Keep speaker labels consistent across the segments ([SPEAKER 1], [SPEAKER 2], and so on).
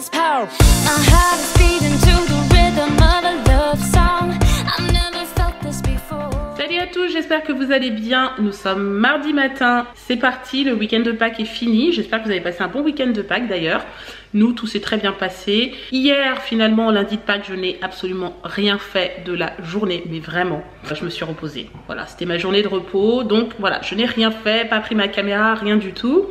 [SPEAKER 1] this power. My heart is beating to the rhythm of a love song. I've never felt this before.
[SPEAKER 2] Salut à tous, j'espère que vous allez bien. Nous sommes mardi matin, c'est parti, le week-end de Pâques est fini. J'espère que vous avez passé un bon week-end de Pâques d'ailleurs. Nous, tout s'est très bien passé. Hier, finalement, lundi de Pâques, je n'ai absolument rien fait de la journée, mais vraiment, je me suis reposée. Voilà, c'était ma journée de repos, donc voilà, je n'ai rien fait, pas pris ma caméra, rien du tout.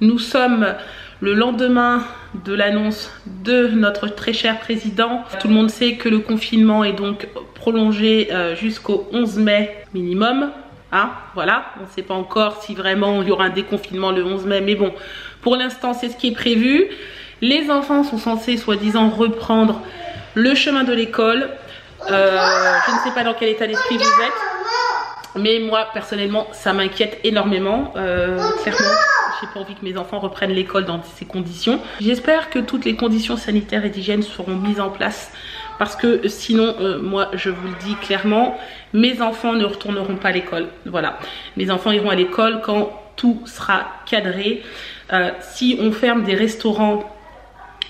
[SPEAKER 2] Nous sommes le lendemain de l'annonce de notre très cher président. Tout le monde sait que le confinement est donc prolongé jusqu'au 11 mai minimum. Hein, voilà, on ne sait pas encore si vraiment il y aura un déconfinement le 11 mai, mais bon, pour l'instant, c'est ce qui est prévu. Les enfants sont censés, soi-disant, reprendre le chemin de l'école. Je ne sais pas dans quel état d'esprit vous êtes, mais moi, personnellement, ça m'inquiète énormément. Clairement, j'ai pas envie que mes enfants reprennent l'école dans ces conditions. J'espère que toutes les conditions sanitaires et d'hygiène seront mises en place. Parce que sinon, moi, je vous le dis clairement, mes enfants ne retourneront pas à l'école. Voilà, mes enfants iront à l'école quand tout sera cadré. Si on ferme des restaurants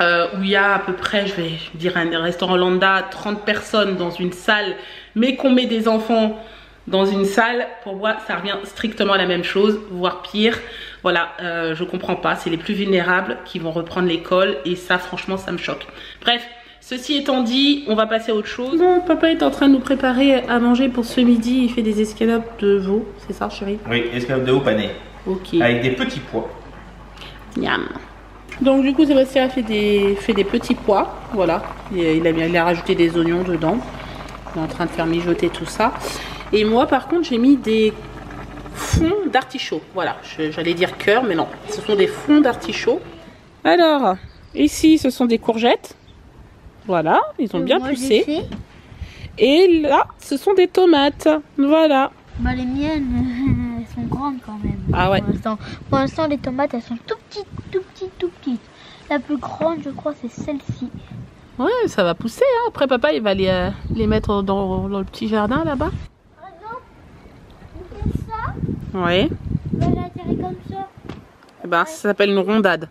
[SPEAKER 2] où il y a à peu près, je vais dire un restaurant lambda, 30 personnes dans une salle, mais qu'on met des enfants dans une salle, pour moi ça revient strictement à la même chose, voire pire. Voilà, je comprends pas, c'est les plus vulnérables qui vont reprendre l'école et ça franchement ça me choque. Bref, ceci étant dit, on va passer à autre chose. Bon, papa est en train de nous préparer à manger pour ce midi, il fait des escalopes de veau, c'est ça chérie? Oui,
[SPEAKER 3] escalopes de veau pané. Ok. Avec des petits pois.
[SPEAKER 2] Miam. Donc du coup Sébastien a fait des petits pois, voilà, il a rajouté des oignons dedans, il est en train de faire mijoter tout ça. Et moi par contre j'ai mis des fonds d'artichaut, voilà, j'allais dire cœur mais non, ce sont des fonds d'artichaut. Alors ici ce sont des courgettes, voilà, ils ont bien poussé. Et là ce sont des tomates, voilà.
[SPEAKER 4] Bah les miennes elles sont grandes quand même.
[SPEAKER 2] Ah ouais.
[SPEAKER 4] Pour l'instant les tomates elles sont tout petites. La plus grande je crois c'est celle-ci.
[SPEAKER 2] Ouais, ça va pousser hein. Après papa il va les mettre dans le petit jardin là-bas.
[SPEAKER 4] Par exemple, on fait ça.
[SPEAKER 2] Ouais.
[SPEAKER 4] Elle a atterri comme ça.
[SPEAKER 2] Et ben ça s'appelle une rondade.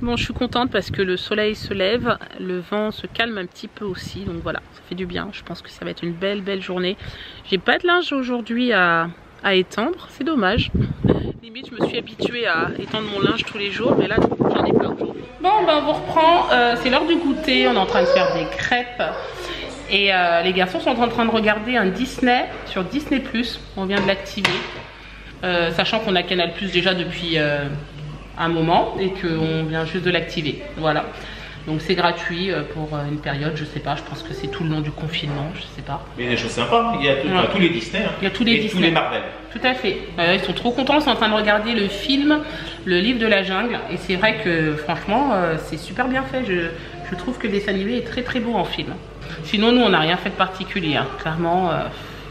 [SPEAKER 2] Bon, je suis contente parce que le soleil se lève, le vent se calme un petit peu aussi, donc voilà, ça fait du bien. Je pense que ça va être une belle journée. J'ai pas de linge aujourd'hui à étendre, c'est dommage. Limite, je me suis habituée à étendre mon linge tous les jours, mais là, j'en ai pas aujourd'hui. Bon, ben on vous reprend, c'est l'heure du goûter, on est en train de faire des crêpes. Et les garçons sont en train de regarder un Disney sur Disney+, on vient de l'activer. Sachant qu'on a Canal+ déjà depuis un moment et qu'on vient juste de l'activer, voilà. Donc c'est gratuit pour une période, je sais pas, je pense que c'est tout le long du confinement, je sais pas.
[SPEAKER 3] Mais il y a des choses sympas, il y a tous les Disney. Hein.
[SPEAKER 2] Il y a tous les Disney.
[SPEAKER 3] Tous les Marvel.
[SPEAKER 2] Tout à fait. Ils sont trop contents, ils sont en train de regarder le film, le livre de la jungle. Et c'est vrai que franchement, c'est super bien fait. Je trouve que le dessin animé est très beau en film. Sinon, nous, on n'a rien fait de particulier, hein. Clairement.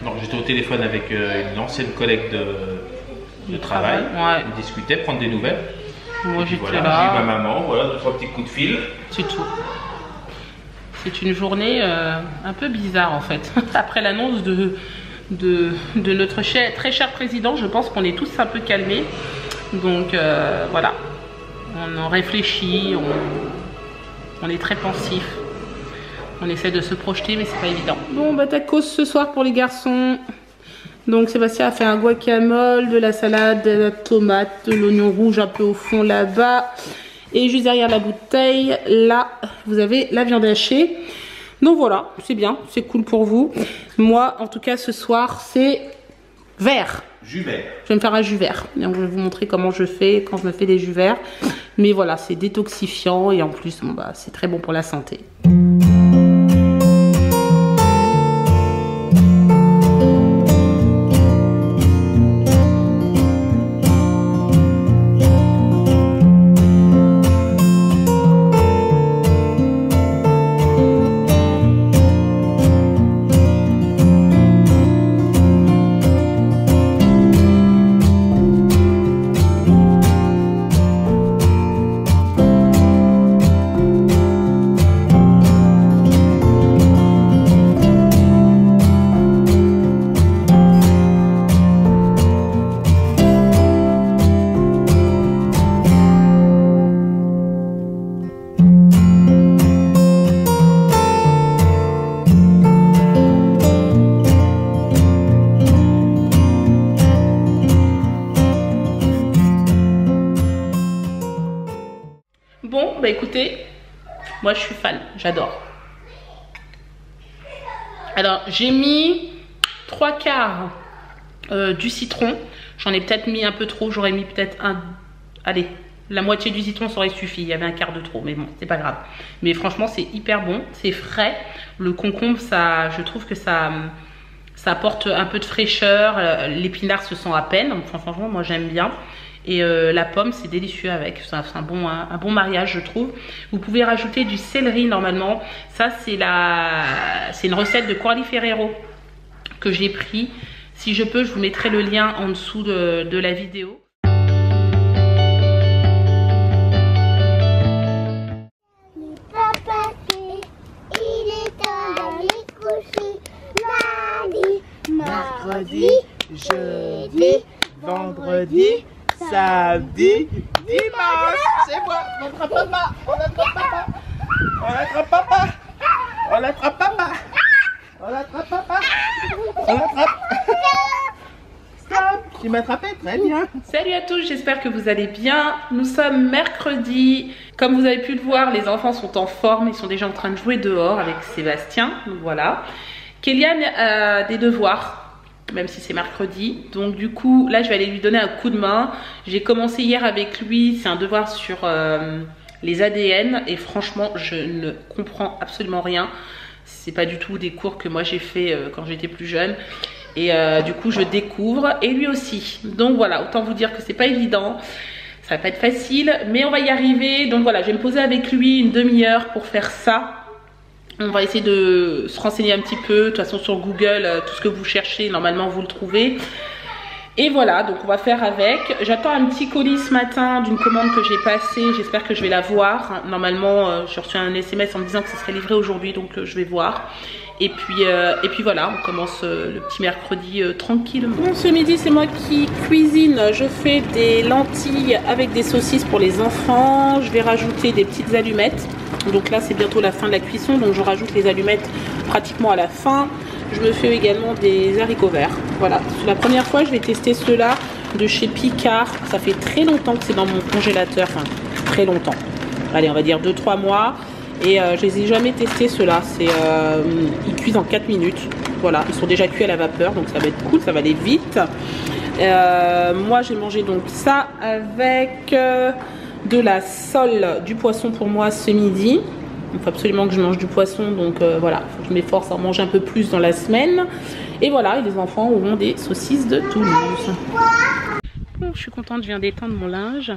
[SPEAKER 3] Non, j'étais au téléphone avec une ancienne collègue de travail. Ouais. On discutait, prendre des nouvelles.
[SPEAKER 2] Moi j'étais
[SPEAKER 3] voilà,
[SPEAKER 2] là.
[SPEAKER 3] J'ai eu ma maman, voilà, 2-3 petits coups de fil.
[SPEAKER 2] C'est tout. C'est une journée un peu bizarre en fait. Après l'annonce de notre très cher président, je pense qu'on est tous un peu calmés. Donc voilà, on en réfléchit, on est très pensif. On essaie de se projeter mais c'est pas évident. Bon bah tacos ce soir pour les garçons. Donc Sébastien a fait un guacamole, de la salade, de la tomate, de l'oignon rouge un peu au fond là-bas. Et juste derrière la bouteille, là, vous avez la viande hachée. Donc voilà, c'est bien, c'est cool pour vous. Moi, en tout cas, ce soir, c'est vert.
[SPEAKER 3] Jus vert.
[SPEAKER 2] Je vais me faire un jus vert. Donc, je vais vous montrer comment je fais quand je me fais des jus verts. Mais voilà, c'est détoxifiant et en plus, bon, bah, c'est très bon pour la santé. bah écoutez, moi je suis fan, j'adore. Alors j'ai mis 3/4 du citron. J'en ai peut-être mis un peu trop, j'aurais mis peut-être allez, la moitié du citron ça aurait suffi, il y avait un quart de trop, mais bon, c'est pas grave. Mais franchement, c'est hyper bon, c'est frais. Le concombre, ça, je trouve que ça apporte un peu de fraîcheur. L'épinard se sent à peine, donc franchement, moi j'aime bien. Et la pomme, c'est délicieux avec, c'est un bon mariage, je trouve. Vous pouvez rajouter du céleri normalement. Ça, c'est une recette de Coralie Ferrero que j'ai pris. Si je peux, je vous mettrai le lien en dessous de la vidéo.
[SPEAKER 5] Mercredi, jeudi, vendredi, samedi, dimanche. C'est moi, on attrape papa, on attrape papa, on attrape papa, on attrape papa, on attrape papa, on attrape. Stop, tu m'as attrapé, très bien.
[SPEAKER 2] Salut à tous, j'espère que vous allez bien. Nous sommes mercredi. Comme vous avez pu le voir, les enfants sont en forme, ils sont déjà en train de jouer dehors avec Sébastien, donc voilà. Kélian a des devoirs, même si c'est mercredi. Donc du coup, là, je vais aller lui donner un coup de main. J'ai commencé hier avec lui, c'est un devoir sur les ADN. Et franchement, je ne comprends absolument rien. C'est pas du tout des cours que moi j'ai fait quand j'étais plus jeune. Et du coup, je découvre. Et lui aussi. Donc voilà, autant vous dire que c'est pas évident. Ça va pas être facile, mais on va y arriver. Donc voilà, je vais me poser avec lui une demi-heure pour faire ça. On va essayer de se renseigner un petit peu. De toute façon, sur Google, tout ce que vous cherchez, normalement, vous le trouvez. Et voilà, donc on va faire avec. J'attends un petit colis ce matin d'une commande que j'ai passée. J'espère que je vais la voir. Normalement, j'ai reçu un SMS en me disant que ça serait livré aujourd'hui, donc je vais voir. Et puis voilà, on commence le petit mercredi tranquillement. Bon, ce midi, c'est moi qui cuisine. Je fais des lentilles avec des saucisses pour les enfants. Je vais rajouter des petites allumettes. Donc là, c'est bientôt la fin de la cuisson, donc je rajoute les allumettes pratiquement à la fin. Je me fais également des haricots verts. Voilà, c'est la première fois je vais tester ceux-là de chez Picard. Ça fait très longtemps que c'est dans mon congélateur, enfin très longtemps. Allez, on va dire 2-3 mois. Et je les ai jamais testés ceux-là. Ils cuisent en 4 minutes. Voilà, ils sont déjà cuits à la vapeur, donc ça va être cool, ça va aller vite. Moi, j'ai mangé donc ça avec de la sole, du poisson pour moi ce midi. Il faut absolument que je mange du poisson, donc voilà, faut que je m'efforce à en manger un peu plus dans la semaine. Et voilà, et les enfants auront des saucisses de Toulouse. Bon, je suis contente, je viens d'étendre mon linge.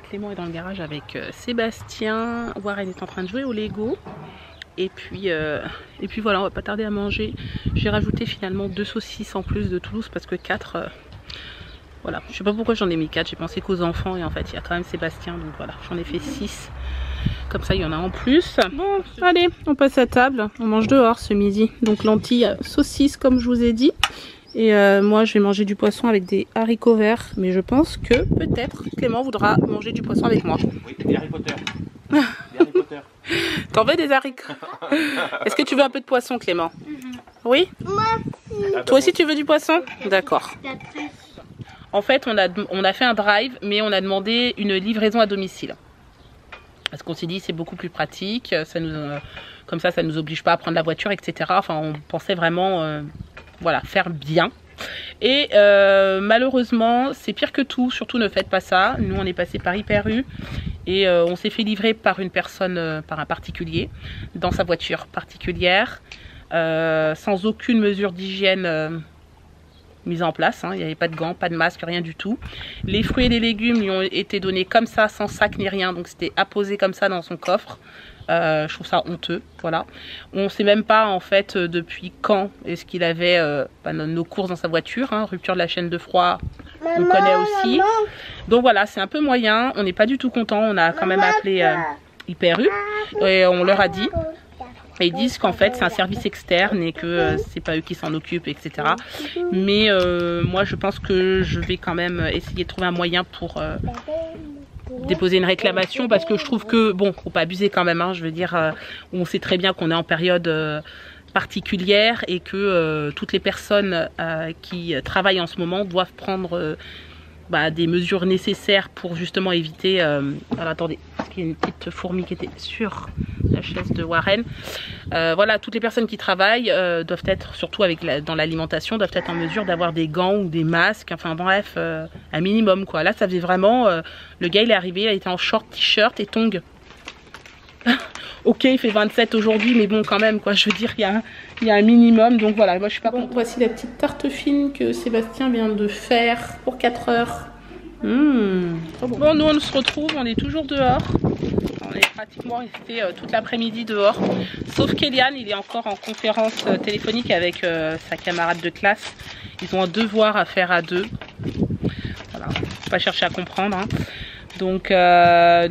[SPEAKER 2] Clément est dans le garage avec Sébastien. Warren est en train de jouer au Lego. Et puis voilà, on va pas tarder à manger. J'ai rajouté finalement 2 saucisses en plus de Toulouse parce que 4... voilà, je sais pas pourquoi j'en ai mis 4, j'ai pensé qu'aux enfants et en fait il y a quand même Sébastien, donc voilà, j'en ai fait 6. Comme ça il y en a en plus. Bon, allez, on passe à table, on mange dehors ce midi. Donc lentilles, saucisses comme je vous ai dit. Et moi je vais manger du poisson avec des haricots verts, mais je pense que peut-être Clément voudra manger du poisson avec moi.
[SPEAKER 3] Oui, des Harry Potter. Des Harry Potter.
[SPEAKER 2] T'en veux des haricots? Est-ce que tu veux un peu de poisson, Clément? Oui? Toi aussi tu veux du poisson? D'accord. En fait, on a fait un drive, mais on a demandé une livraison à domicile. Parce qu'on s'est dit c'est beaucoup plus pratique, comme ça nous oblige pas à prendre la voiture, etc. Enfin, on pensait vraiment voilà, faire bien. Et malheureusement, c'est pire que tout, surtout ne faites pas ça. Nous, on est passé par Hyper U et on s'est fait livrer par une personne, par un particulier, dans sa voiture particulière, sans aucune mesure d'hygiène mise en place, hein. Il n'y avait pas de gants, pas de masque, rien du tout. Les fruits et les légumes lui ont été donnés comme ça, sans sac ni rien, donc c'était apposé comme ça dans son coffre. Je trouve ça honteux, voilà. On ne sait même pas en fait depuis quand est-ce qu'il avait nos courses dans sa voiture, hein. Rupture de la chaîne de froid, on connaît aussi. Donc voilà, c'est un peu moyen, on n'est pas du tout content, on a quand même appelé Hyper U et on leur a dit. Et ils disent qu'en fait c'est un service externe et que c'est pas eux qui s'en occupent, etc. Mais moi je pense que je vais quand même essayer de trouver un moyen pour déposer une réclamation, parce que je trouve que, bon, faut pas abuser quand même, hein, je veux dire, on sait très bien qu'on est en période particulière et que toutes les personnes qui travaillent en ce moment doivent prendre des mesures nécessaires pour justement éviter... alors attendez, qu'il y a une petite fourmi qui était sur la chaise de Warren. Voilà, toutes les personnes qui travaillent doivent être, surtout dans l'alimentation, doivent être en mesure d'avoir des gants ou des masques, enfin bref, un minimum quoi. Là ça faisait vraiment, le gars il est arrivé, il était en short, t-shirt et tongs. Ok, il fait 27 aujourd'hui, mais bon quand même quoi, je veux dire il y a un minimum, donc voilà, moi je suis pas contente. Voici la petite tarte fine que Sébastien vient de faire pour 4 heures. Bon, nous on se retrouve, on est toujours dehors. On est pratiquement resté toute l'après-midi dehors. Sauf qu'Eliane, il est encore en conférence téléphonique avec sa camarade de classe. Ils ont un devoir à faire à deux. Voilà, faut pas chercher à comprendre. Hein. Donc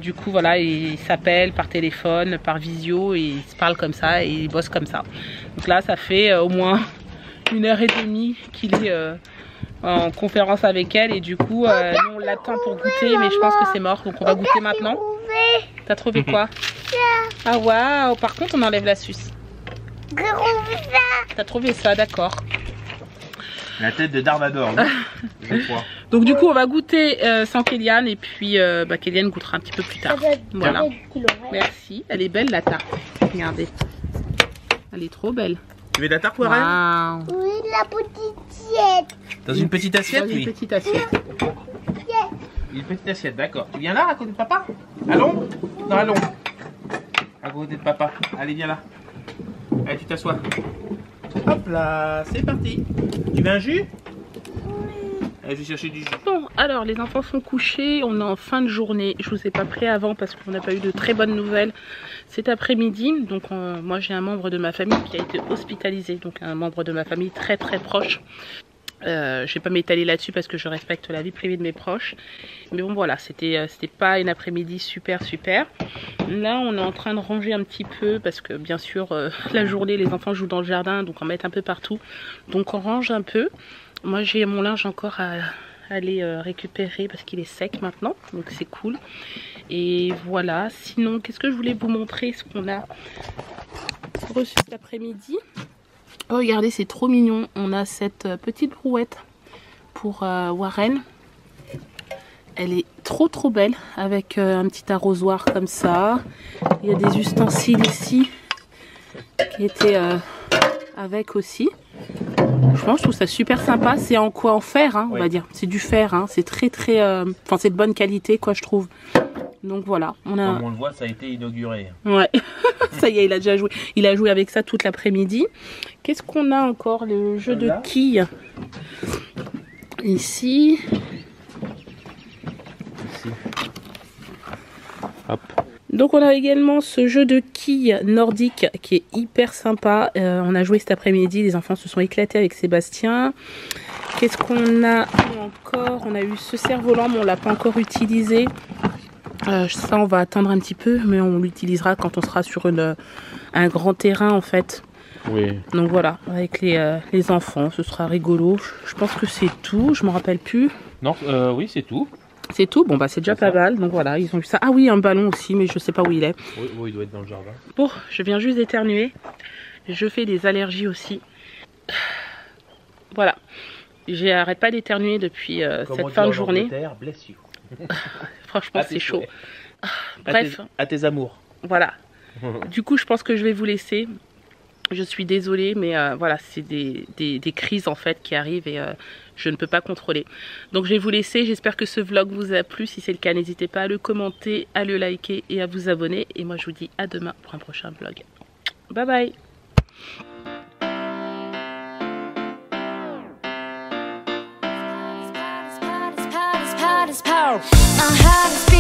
[SPEAKER 2] du coup voilà, ils s'appellent par téléphone, par visio et ils se parlent comme ça et ils bossent comme ça. Donc là ça fait au moins 1h30 qu'il est en conférence avec elle et du coup nous on l'attend pour goûter mais je pense que c'est mort donc on va goûter maintenant. T'as trouvé quoi? Ah waouh, par contre on enlève la suce. T'as trouvé ça, d'accord.
[SPEAKER 3] La tête de Darvador, je crois.
[SPEAKER 2] Donc du coup on va goûter sans Kéliane et puis Kéliane goûtera un petit peu plus tard. Voilà. Merci, elle est belle la tarte. Regardez. Elle est trop belle.
[SPEAKER 3] Tu veux de la tarte, Warren?
[SPEAKER 2] Wow.
[SPEAKER 4] Oui, la petite assiette.
[SPEAKER 3] Dans une petite assiette, oui.
[SPEAKER 2] Une petite assiette.
[SPEAKER 3] Une petite assiette, d'accord. Tu viens là, à côté de papa? Allons? Non, allons. À côté de papa. Allez, viens là. Allez, tu t'assois. Hop là, c'est parti. Tu veux un jus? Allez, je vais chercher du jus.
[SPEAKER 2] Bon, alors les enfants sont couchés, on est en fin de journée. Je vous ai pas pris avant parce qu'on n'a pas eu de très bonnes nouvelles cet après-midi. Donc moi j'ai un membre de ma famille qui a été hospitalisé, donc un membre de ma famille très très proche. Je vais pas m'étaler là-dessus parce que je respecte la vie privée de mes proches. Mais bon voilà, c'était pas une après-midi super. Là on est en train de ranger un petit peu parce que bien sûr la journée les enfants jouent dans le jardin donc on met un peu partout. Donc on range un peu. Moi j'ai mon linge encore à aller récupérer parce qu'il est sec maintenant. Donc c'est cool. Et voilà, sinon qu'est-ce que je voulais vous montrer ce qu'on a reçu cet après-midi. Oh regardez, c'est trop mignon. On a cette petite brouette pour Warren. Elle est trop belle avec un petit arrosoir comme ça. Il y a des ustensiles ici qui étaient avec aussi. Je trouve ça super sympa. C'est en quoi? En fer, hein, on va dire. C'est du fer. Hein. C'est très enfin c'est de bonne qualité quoi je trouve. Donc voilà, on a...
[SPEAKER 3] Comme on le voit, ça a été inauguré.
[SPEAKER 2] Ouais, ça y est, il a déjà joué. Il a joué avec ça toute l'après-midi. Qu'est-ce qu'on a encore? Le jeu de quilles. Ici.
[SPEAKER 3] Hop.
[SPEAKER 2] Donc on a également ce jeu de quilles nordique qui est hyper sympa. On a joué cet après-midi, les enfants se sont éclatés avec Sébastien. Qu'est-ce qu'on a encore? On a eu ce cerf-volant, mais on l'a pas encore utilisé. Ça on va attendre un petit peu, mais on l'utilisera quand on sera sur un grand terrain en fait.
[SPEAKER 3] Oui.
[SPEAKER 2] Donc voilà, avec les enfants, ce sera rigolo. Je pense que c'est tout, je me rappelle plus.
[SPEAKER 3] Non, oui c'est tout.
[SPEAKER 2] C'est tout? Bon bah c'est déjà pas mal, donc voilà, ils ont eu ça. Ah oui, un ballon aussi, mais je sais pas où il est.
[SPEAKER 3] Oui, il doit être dans le jardin.
[SPEAKER 2] Bon, je viens juste d'éternuer. Je fais des allergies aussi. Voilà. J'arrête pas d'éternuer depuis cette fin de journée. Franchement, c'est chaud. Bref.
[SPEAKER 3] À tes amours.
[SPEAKER 2] Voilà. Du coup, je pense que je vais vous laisser. Je suis désolée, mais voilà, c'est des crises en fait qui arrivent et je ne peux pas contrôler. Donc je vais vous laisser. J'espère que ce vlog vous a plu. Si c'est le cas, n'hésitez pas à le commenter, à le liker et à vous abonner. Et moi, je vous dis à demain pour un prochain vlog. Bye bye.
[SPEAKER 1] My heart is beating.